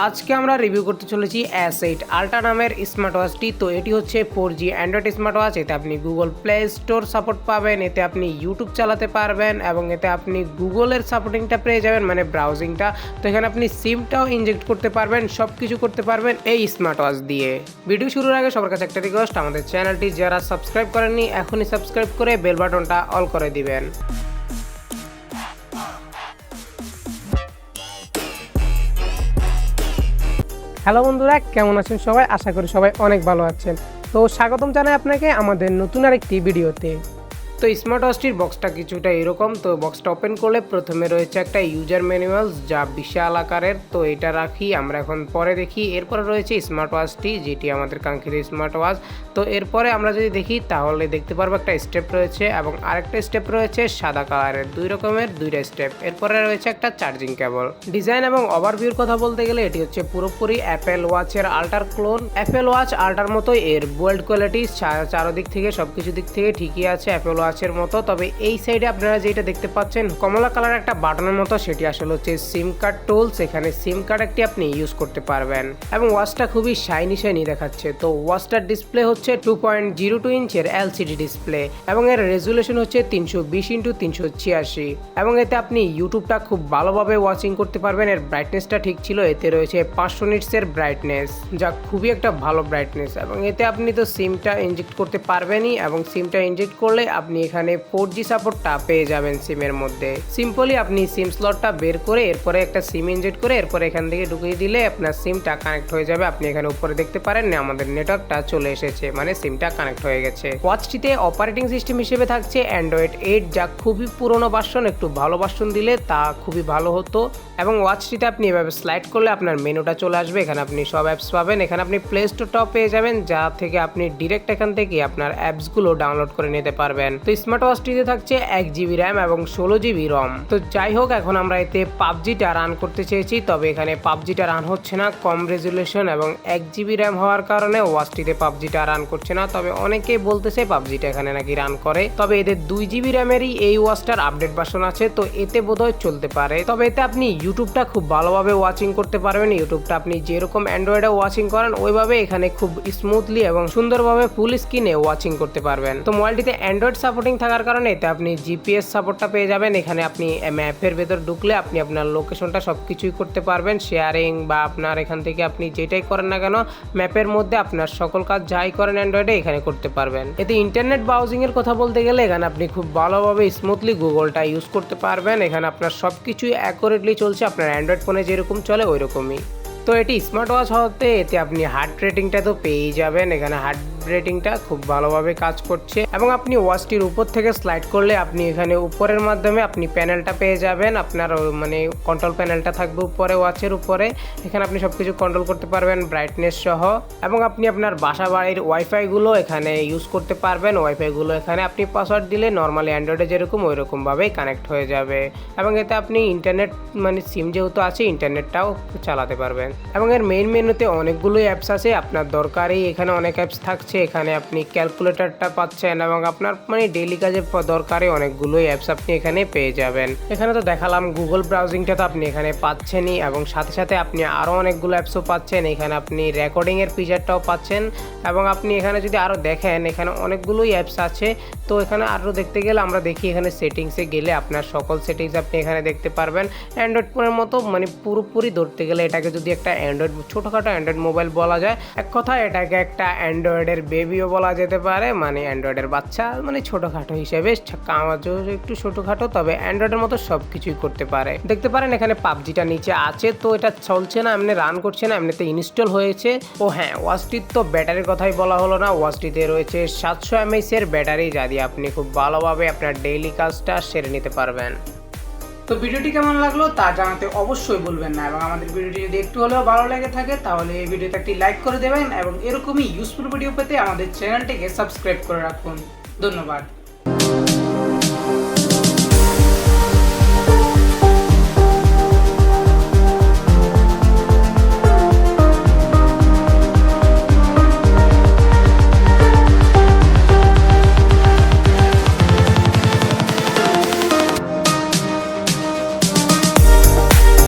আজকে আমরা রিভিউ করতে চলেছি S8 আল্ট্রা নামের স্মার্ট ওয়াচটি। তো এটি হচ্ছে 4G অ্যান্ড্রয়েড স্মার্ট ওয়াচ। এতে আপনি গুগল প্লে স্টোর সাপোর্ট পাবেন, এতে আপনি ইউটিউব চালাতে পারবেন এবং এতে আপনি গুগলের সাপোর্টিংটা পেয়ে যাবেন, মানে ব্রাউজিংটা। তো এখানে আপনি সিমটাও ইনজেক্ট করতে পারবেন, সব কিছু করতে পারবেন এই স্মার্ট ওয়াচ দিয়ে। ভিডিও শুরুর আগে সবার কাছে একটা রিকোয়েস্ট, আমাদের চ্যানেলটি যারা সাবস্ক্রাইব করেননি এখনই সাবস্ক্রাইব করে বেল বাটনটা অল করে দিবেন। হ্যালো বন্ধুরা, কেমন আছেন সবাই? আশা করি সবাই অনেক ভালো আছেন। তো স্বাগতম জানাই আপনাকে আমাদের নতুন আরেকটি ভিডিওতে। তো স্মার্ট ওয়াচটির বক্সটা কিছুটা এরকম। তো বক্সটা ওপেন করলে প্রথমে রয়েছে একটা ইউজার ম্যানুয়াল, যা বিশাল আকারের। তো এটা রাখি, আমরা এখন পরে দেখি। এরপরে রয়েছে স্মার্ট ওয়াচটি, যেটি আমাদের কাঙ্ক্ষিত স্মার্ট ওয়াচ। তো এরপরে আমরা যদি দেখি তাহলে দেখতে পারবো একটা স্টেপ রয়েছে এবং আরেকটা স্টেপ রয়েছে সাদা কালারের, দুই রকমের দুইটা স্টেপ। এরপরে রয়েছে একটা চার্জিং কেবল। ডিজাইন এবং ওভারভিউর কথা বলতে গেলে এটি হচ্ছে পুরোপুরি অ্যাপেল ওয়াচের আল্ট্রার ক্লোন। অ্যাপেল ওয়াচ আল্ট্রার মতোই এর বিল্ড কোয়ালিটি চারদিক থেকে সবকিছু দিক থেকে ঠিকই আছে অ্যাপেল ওয়াচের মতো। তবে এই সাইডে আপনারা যেটা দেখতে পাচ্ছেন কমলা কালার একটা বাটনের মতো, সেটি আসলে হচ্ছে সিম কার্ড টুলস। এখানে সিম কার্ড একটি আপনি ইউজ করতে পারবেন এবং ওয়াচটা খুবই শাইনি দেখাচ্ছে। তো ওয়াচটার ডিসপ্লে হচ্ছে 2.02 ইঞ্চের এলসিডি ডিসপ্লে এবং এর রেজুলেশন হচ্ছে 320x386 এবং এতে আপনি ইউটিউবটা খুব ভালোভাবে ওয়াচিং করতে পারবেন। এর ব্রাইটনেসটা ঠিক ছিল, এতে রয়েছে 500 নিটসের ব্রাইটনেস, যা খুবই একটা ভালো ব্রাইটনেস। এবং এতে আপনি তো সিমটা ইনজেক্ট করতে পারবেনই এবং সিমটা ইনজেক্ট করলে আপনি এখানে 4G সাপোর্টটা পেয়ে যাবেন সিমের মধ্যে। সিম্পলি আপনি সিম স্লটটা বের করে এরপরে একটা সিম ইনজেক্ট করে এরপরে এখান থেকে ঢুকিয়ে দিলে আপনার সিমটা কানেক্ট হয়ে যাবে। আপনি এখানে উপরে দেখতে পারেন না আমাদের নেটওয়ার্কটা চলে এসেছে, মানে সিমটা কানেক্ট হয়ে গেছে। ওয়াচটিতে অপারেটিং সিস্টেম হিসেবে থাকছে অ্যান্ড্রয়েড 8, যা খুবই পুরনো ভার্সন। একটু ভালো ভার্সন দিলে তা খুবই ভালো হতো। এবং ওয়াচটিতে আপনি এভাবে স্লাইড করলে আপনার মেনুটা চলে আসবে, এখানে আপনি সব অ্যাপস পাবেন। এখানে আপনি প্লে স্টোরটাও পেয়ে যাবেন, যা থেকে আপনি ডিরেক্ট এখান থেকে আপনার অ্যাপসগুলো ডাউনলোড করে নিতে পারবেন। তো স্মার্ট ওয়াচটিতে থাকছে 1GB র্যাম এবং 16GB রম। তো যাই হোক, এখন আমরা এতে পাবজিটা রান করতে চেয়েছি, তবে এখানে পাবজিটা রান হচ্ছে না। কম রেজুলেশন এবং 1GB র্যাম হওয়ার কারণে ওয়াচটিতে পাবজিটা রান করছে না। তবে অনেকেই বলতেছে পাবজিটা এখানে নাকি রান করে। তবে এদের 2GB র্যামেরই এই ওয়াচটার আপডেট ভার্সন আছে, তো এতে বোধহয় চলতে পারে। তবে এতে আপনি ইউটিউবটা খুব ভালোভাবে ওয়াচিং করতে পারবেন। ইউটিউবটা আপনি যেরকম অ্যান্ড্রয়েডে ওয়াচিং করেন ওইভাবে এখানে খুব স্মুথলি এবং সুন্দরভাবে ফুল স্ক্রিনে ওয়াচিং করতে পারবেন। তো মোবাইলটিতে অ্যান্ড্রয়েড সাপোর্টিং থাকার কারণে এতে আপনি জিপিএস সাপোর্টটা পেয়ে যাবেন। এখানে আপনি ম্যাপের ভেতর ঢুকলে আপনি আপনার লোকেশনটা সব কিছুই করতে পারবেন, শেয়ারিং বা আপনার এখান থেকে আপনি যেটাই করেন না কেন ম্যাপের মধ্যে আপনার সকল কাজ যাই করেন অ্যান্ড্রয়েডে এখানে করতে পারবেন। এতে ইন্টারনেট ব্রাউজিং এর কথা বলতে গেলে এখানে আপনি খুব ভালোভাবে স্মুথলি গুগলটা ইউজ করতে পারবেন। এখানে আপনার সব কিছুই অ্যাকুরেটলি চলছে, আপনার অ্যান্ড্রয়েড ফোনে যেরকম চলে ওই রকমই। তো এটি স্মার্ট ওয়াচ হতে এতে আপনি হার্ট রেটিংটা তো পেয়েই যাবেন। এখানে হার্ট রেটিংটা খুব ভালোভাবে কাজ করছে এবং আপনি ওয়াচটির উপর থেকে স্লাইড করলে আপনি এখানে উপরের মাধ্যমে আপনি প্যানেলটা পেয়ে যাবেন। আপনার মানে কন্ট্রোল প্যানেলটা থাকবে উপরে ওয়াচের উপরে। এখানে আপনি সব কিছু কন্ট্রোল করতে পারবেন ব্রাইটনেস সহ এবং আপনি আপনার বাসা বাড়ির ওয়াইফাইগুলো এখানে ইউজ করতে পারবেন। ওয়াইফাইগুলো এখানে আপনি পাসওয়ার্ড দিলে নর্মালি অ্যান্ড্রয়েডে যেরকম ওই রকমভাবেই কানেক্ট হয়ে যাবে এবং এতে আপনি ইন্টারনেট মানে সিম যেহেতু আছে ইন্টারনেটটাও চালাতে পারবেন। এবং এর মেইন মেনুতে অনেকগুলোই অ্যাপস আছে, আপনার দরকারি এখানে অনেক অ্যাপস থাকছে। এখানে আপনি ক্যালকুলেটরটা পাচ্ছেন এবং আপনার মানে ডেইলি কাজে দরকারি অনেকগুলোই অ্যাপস আপনি এখানে পেয়ে যাবেন। এখানে তো দেখালাম গুগল ব্রাউজিংটা তো আপনি এখানে পাচ্ছেনই এবং সাথে সাথে আপনি আরও অনেকগুলো অ্যাপসও পাচ্ছেন। এখানে আপনি রেকর্ডিংয়ের ফিচারটাও পাচ্ছেন এবং আপনি এখানে যদি আরও দেখেন এখানে অনেকগুলোই অ্যাপস আছে। তো এখানে আরও দেখতে গেলে আমরা দেখি এখানে সেটিংসে গেলে আপনার সকল সেটিংস আপনি এখানে দেখতে পারবেন। অ্যান্ড্রয়েড ফোনের মতো মানে পুরোপুরি ধরতে গেলে এটাকে যদি একটা অ্যান্ড্রয়েড ছোটোখাটো অ্যান্ড্রয়েড মোবাইল বলা যায়, এক কথা এটাকে একটা অ্যান্ড্রয়েডের বেবিও বলা যেতে পারে, মানে অ্যান্ড্রয়েডের বাচ্চা, মানে ছোটোখাটো হিসেবে কামাজও একটু ছোটোখাটো, তবে অ্যান্ড্রয়েডের মতো সব কিছুই করতে পারে। দেখতে পারেন এখানে পাবজিটা নিচে আছে, তো এটা চলছে না, এমনি রান করছে না, এমনিতে ইনস্টল হয়েছে। ও হ্যাঁ, ওয়াচটির তো ব্যাটারির কথাই বলা হলো না। ওয়াচটিতে রয়েছে 700 mAh এর ব্যাটারি, যা দিয়ে আপনি খুব ভালোভাবে আপনার ডেইলি কাজটা সেরে নিতে পারবেন। তো ভিডিওটি কেমন লাগলো তা জানাতে অবশ্যই বলবেন না এবং আমাদের ভিডিওটি যদি একটু হলেও ভালো লেগে থাকে তাহলে এই ভিডিওতে একটি লাইক করে দেবেন এবং এরকমই ইউজফুল ভিডিও পেতে আমাদের চ্যানেলটিকে সাবস্ক্রাইব করে রাখুন। ধন্যবাদ।